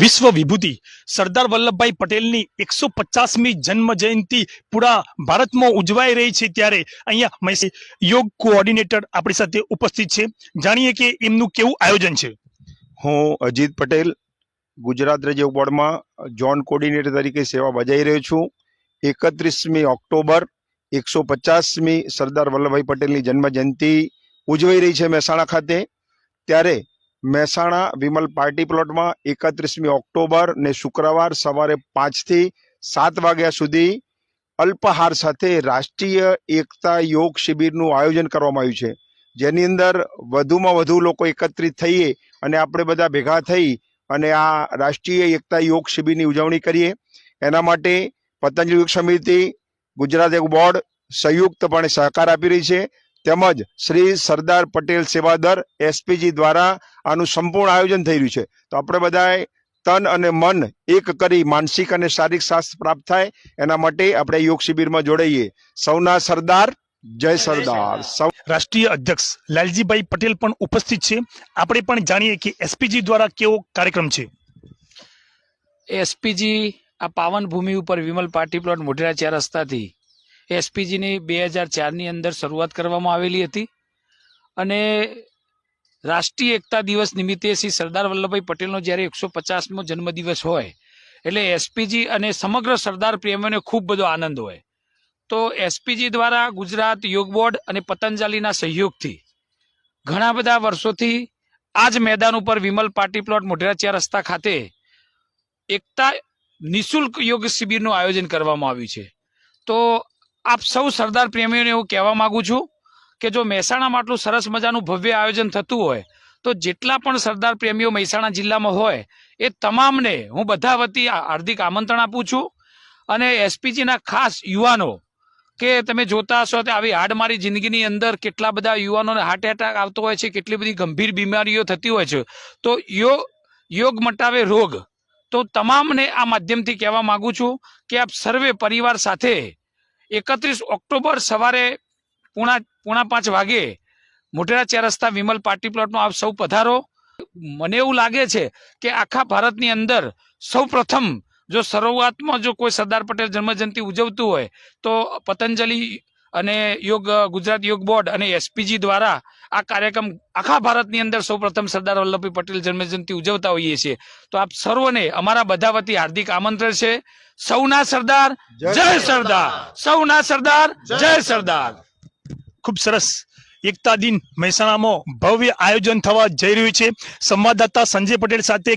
વિશ્વ વિભૂતિ સરદાર વલ્લભભાઈ પટેલની 150મી જન્મ જયંતિ પૂરા ભારતમાં ઉજવાઈ રહી છે ત્યારે અહીંયા યોગ કોઓર્ડિનેટર આપણી સાથે ઉપસ્થિત છે। જાણીએ કે એમનું કેવું આયોજન છે। હું અજીત પટેલ ગુજરાત રાજ્ય યોગ બોર્ડમાં ઝોન કોઓર્ડિનેટર તરીકે સેવા બજાવી રહ્યો છું। 31મી ઓક્ટોબર 150મી સરદાર વલ્લભભાઈ પટેલની જન્મ જયંતિ ઉજવાઈ રહી છે મહેસાણા ખાતે। ત્યારે મહેસાણા વિમલ પાર્ટી પ્લોટમાં 31મી ઓક્ટોબર ને શુક્રવાર સવારે 5 થી 7 વાગ્યા સુધી અલ્પાહાર સાથે રાષ્ટ્રીય એકતા યોગ શિબિરનું આયોજન કરવામાં આવ્યું છે, જેની અંદર વધુમાં વધુ લોકો એકત્રિત થઈએ અને આપણે બધા ભેગા થઈ અને આ રાષ્ટ્રીય એકતા યોગ શિબિરની ઉજવણી કરીએ। એના માટે પતંજલિ યોગ સમિતિ, ગુજરાત યોગ બોર્ડ સંયુક્તપણે સહકાર આપી રહી છે, તેમજ શ્રી સરદાર પટેલ સેવાદર એસપીજી દ્વારા આનું સંપૂર્ણ આયોજન થઈ રહ્યું છે। તો આપણે બધાએ તન અને મન એક કરી માનસિક અને શારીરિક સ્વાસ્થ્ય પ્રાપ્ત થાય એના માટે આપણે યોગ શિબિરમાં જોડાઈએ। સૌના સરદાર, જય સરદાર। રાષ્ટ્રીય અધ્યક્ષ લાલજીભાઈ પટેલ પણ ઉપસ્થિત છે। આપણે પણ જાણીએ કે એસપીજી દ્વારા કેવો કાર્યક્રમ છે। એસપીજી આ પાવન ભૂમિ ઉપર વિમલ પાર્ટી પ્લોટ મોઢેરા 4 રસ્તાથી એસપીજીની 2004ની અંદર શરૂઆત કરવામાં આવેલી હતી અને રાષ્ટ્રીય એકતા દિવસ નિમિત્તે શ્રી સરદાર વલ્લભભાઈ પટેલનો જ્યારે 150મો જન્મદિવસ હોય એટલે એસપીજી અને સમગ્ર સરદાર પ્રેમીઓને ખૂબ બધો આનંદ હોય। તો એસપીજી દ્વારા ગુજરાત યોગ બોર્ડ અને પતંજલિના સહયોગથી ઘણા બધા વર્ષોથી આ જ મેદાન ઉપર વિમલ પાર્ટી પ્લોટ મોઢેરા 4 રસ્તા ખાતે એકતા નિઃશુલ્ક યોગ શિબિરનું આયોજન કરવામાં આવ્યું છે। તો આપ સૌ સરદાર પ્રેમીઓને એવું કહેવા માંગુ છું કે જો મહેસાણામાં આટલું સરસ મજાનું ભવ્ય આયોજન થતું હોય તો જેટલા પણ સરદાર પ્રેમીઓ મહેસાણા જિલ્લામાં હોય એ તમામને હું બધા વતી હાર્દિક આમંત્રણ આપું છું। અને એસપીજીના ખાસ યુવાનો કે તમે જોતા હશો કે આવી હાડમારી જિંદગીની અંદર કેટલા બધા યુવાનોને હાર્ટ એટેક આવતો હોય છે, કેટલી બધી ગંભીર બીમારીઓ થતી હોય છે। તો યોગ મટાવે રોગ। તો તમામને આ માધ્યમથી કહેવા માંગુ છું કે આપ સર્વે પરિવાર સાથે 31 ઓક્ટોબર સવારે પોણા 5 વાગે મોઢેરા 4 રસ્તા વિમલ પાર્ટી પ્લોટમાં આપ સૌ પધારો। મને એવું લાગે છે કે આખા ભારતની અંદર સૌ પ્રથમ જો શરૂઆતમાં જો કોઈ સરદાર પટેલ જન્મજયંતિ ઉજવતું હોય તો પતંજલિ અને ગુજરાત યોગ બોર્ડ અને એસપીજી દ્વારા આ કાર્યક્રમ આખા ભારતની અંદર સૌ પ્રથમ સરદાર વલ્લભભાઈ પટેલ જન્મજયંતિ ઉજવતા હોઈએ છીએ। તો આપ સર્વને અમારા બધા વતી હાર્દિક આમંત્રણ છે। સૌના સરદાર, જય સરદાર। સૌના સરદાર, જય સરદાર। ખૂબ સરસ એકતા દિન મહેસાણામાં ભવ્ય આયોજન થવા જઈ રહ્યું છે। સંવાદદાતા સંજય પટેલ સાથે